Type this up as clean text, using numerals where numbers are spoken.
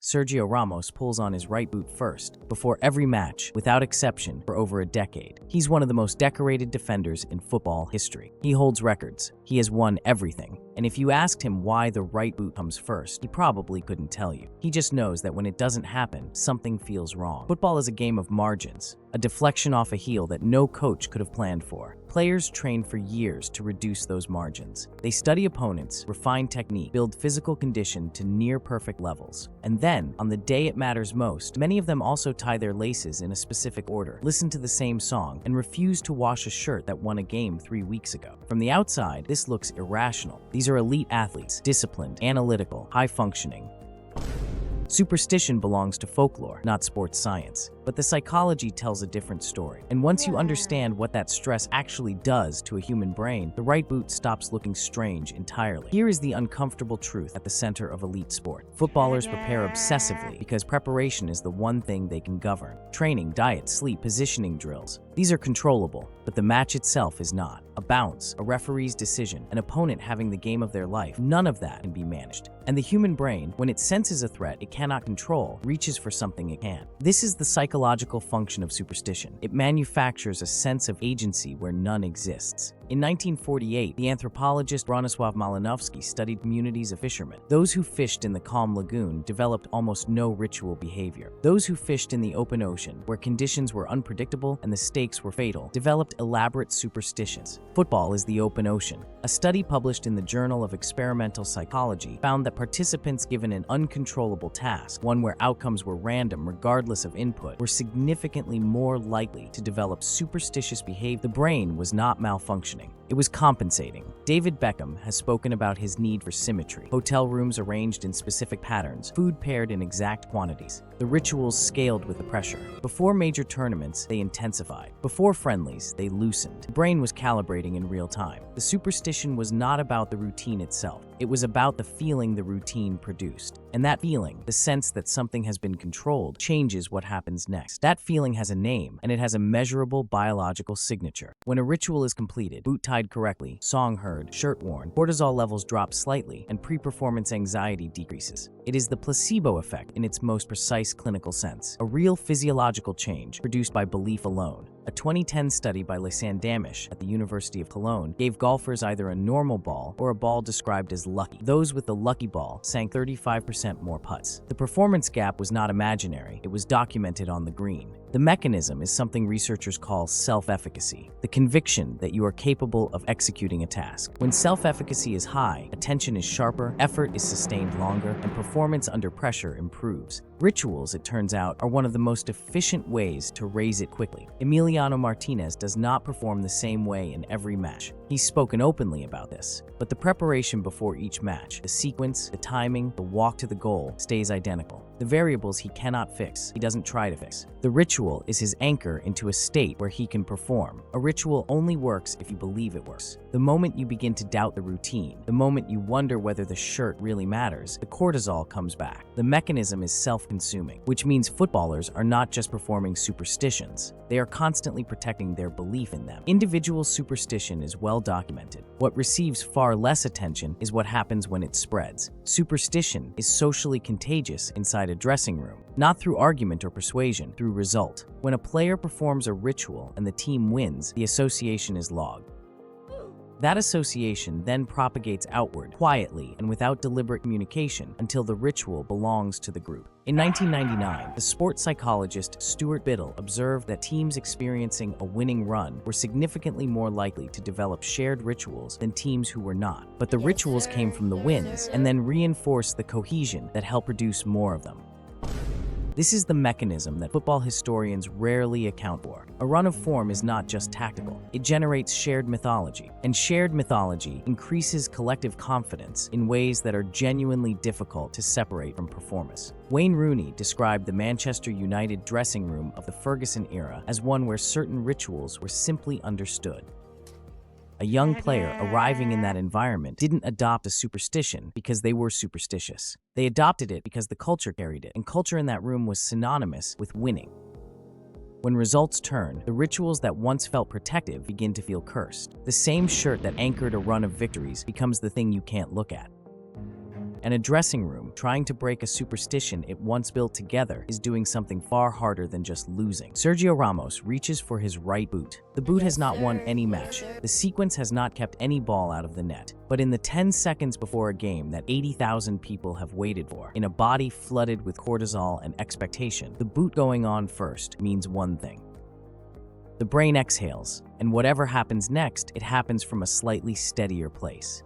Sergio Ramos pulls on his right boot first, before every match, without exception, for over a decade. He's one of the most decorated defenders in football history. He holds records. He has won everything. And if you asked him why the right boot comes first, he probably couldn't tell you. He just knows that when it doesn't happen, something feels wrong. Football is a game of margins, a deflection off a heel that no coach could have planned for. Players train for years to reduce those margins. They study opponents, refine technique, build physical condition to near-perfect levels. And then, on the day it matters most, many of them also tie their laces in a specific order, listen to the same song, and refuse to wash a shirt that won a game 3 weeks ago. From the outside, this looks irrational. These are elite athletes, disciplined, analytical, high-functioning. Superstition belongs to folklore, not sports science. But the psychology tells a different story. And once you understand what that stress actually does to a human brain, the right boot stops looking strange entirely. Here is the uncomfortable truth at the center of elite sport. Footballers prepare obsessively because preparation is the one thing they can govern. Training, diet, sleep, positioning drills. These are controllable, but the match itself is not. A bounce, a referee's decision, an opponent having the game of their life, none of that can be managed. And the human brain, when it senses a threat it cannot control, reaches for something it can. This is the psychological function of superstition. It manufactures a sense of agency where none exists. In 1948, the anthropologist Bronislaw Malinowski studied communities of fishermen. Those who fished in the calm lagoon developed almost no ritual behavior. Those who fished in the open ocean, where conditions were unpredictable and the stakes were fatal, developed elaborate superstitions. Football is the open ocean. A study published in the Journal of Experimental Psychology found that participants given an uncontrollable task, one where outcomes were random regardless of input, were significantly more likely to develop superstitious behavior. The brain was not malfunctioning. It was compensating. David Beckham has spoken about his need for symmetry. Hotel rooms arranged in specific patterns, food paired in exact quantities. The rituals scaled with the pressure. Before major tournaments, they intensified. Before friendlies, they loosened. The brain was calibrating in real time. The superstition was not about the routine itself. It was about the feeling the routine produced. And that feeling, the sense that something has been controlled, changes what happens next. That feeling has a name, and it has a measurable biological signature. When a ritual is completed, boot tied correctly, song heard, shirt worn, cortisol levels drop slightly, and pre-performance anxiety decreases. It is the placebo effect in its most precise clinical sense, a real physiological change produced by belief alone. A 2010 study by Lisanne Damisch at the University of Cologne gave golfers either a normal ball or a ball described as lucky. Those with the lucky ball sank 35% more putts. The performance gap was not imaginary, it was documented on the green. The mechanism is something researchers call self-efficacy, the conviction that you are capable of executing a task. When self-efficacy is high, attention is sharper, effort is sustained longer, and performance under pressure improves. Rituals, it turns out, are one of the most efficient ways to raise it quickly. Emiliano Martinez does not perform the same way in every match. He's spoken openly about this, but the preparation before each match, the sequence, the timing, the walk to the goal, stays identical. The variables he cannot fix, he doesn't try to fix. The ritual is his anchor into a state where he can perform. A ritual only works if you believe it works. The moment you begin to doubt the routine, the moment you wonder whether the shirt really matters, the cortisol comes back. The mechanism is self-consuming, which means footballers are not just performing superstitions. They are constantly protecting their belief in them. Individual superstition is well documented. What receives far less attention is what happens when it spreads. Superstition is socially contagious inside a dressing room, not through argument or persuasion, through result. When a player performs a ritual and the team wins, the association is logged. That association then propagates outward, quietly and without deliberate communication, until the ritual belongs to the group. In 1999, the sports psychologist Stuart Biddle observed that teams experiencing a winning run were significantly more likely to develop shared rituals than teams who were not. But the rituals came from the wins and then reinforced the cohesion that helped produce more of them. This is the mechanism that football historians rarely account for. A run of form is not just tactical. It generates shared mythology, and shared mythology increases collective confidence in ways that are genuinely difficult to separate from performance. Wayne Rooney described the Manchester United dressing room of the Ferguson era as one where certain rituals were simply understood. A young player arriving in that environment didn't adopt a superstition because they were superstitious. They adopted it because the culture carried it, and culture in that room was synonymous with winning. When results turn, the rituals that once felt protective begin to feel cursed. The same shirt that anchored a run of victories becomes the thing you can't look at. And a dressing room, trying to break a superstition it once built together, is doing something far harder than just losing. Sergio Ramos reaches for his right boot. The boot has not won any match. The sequence has not kept any ball out of the net. But in the 10 seconds before a game that 80,000 people have waited for, in a body flooded with cortisol and expectation, the boot going on first means one thing. The brain exhales, and whatever happens next, it happens from a slightly steadier place.